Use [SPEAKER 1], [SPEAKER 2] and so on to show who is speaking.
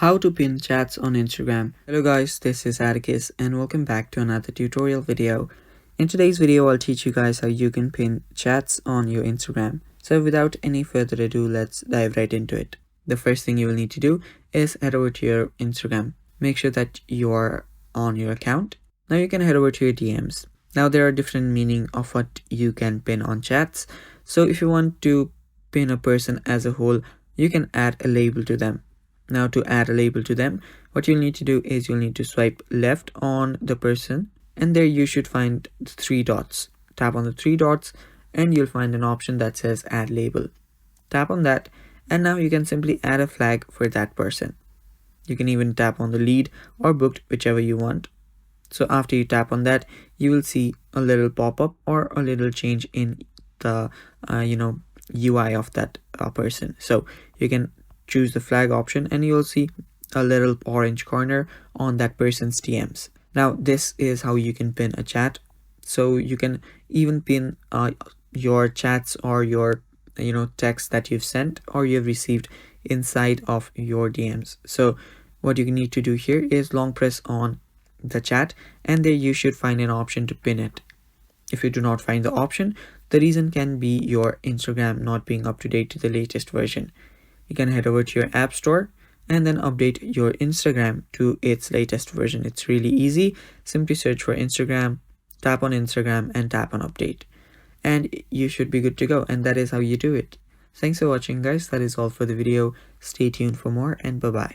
[SPEAKER 1] How to pin chats on Instagram. Hello guys, this is Atticus and welcome back to another tutorial video. In today's video, I'll teach you guys how you can pin chats on your Instagram. So without any further ado, let's dive right into it. The first thing you will need to do is head over to your Instagram. Make sure that you are on your account. Now you can head over to your DMs. Now there are different meaning of what you can pin on chats. So if you want to pin a person as a whole, you can add a label to them. Now to add a label to them, what you'll need to do is you'll need to swipe left on the person and there you should find the three dots. Tap on the three dots and you'll find an option that says add label. Tap on that and now you can simply add a flag for that person. You can even tap on the lead or booked, whichever you want. So after you tap on that, you will see a little pop-up or a little change in the UI of that person. So you can choose the flag option and you'll see a little orange corner on that person's DMs. Now this is how you can pin a chat. So you can even pin your chats or your text that you've sent or you've received inside of your DMs. So what you need to do here is long press on the chat and there you should find an option to pin it. If you do not find the option, the reason can be your Instagram not being up to date to the latest version. You can head over to your app store and then update your Instagram to its latest version. It's really easy. Simply search for Instagram, tap on Instagram and tap on update. And you should be good to go. And that is how you do it. Thanks for watching guys. That is all for the video. Stay tuned for more and bye-bye.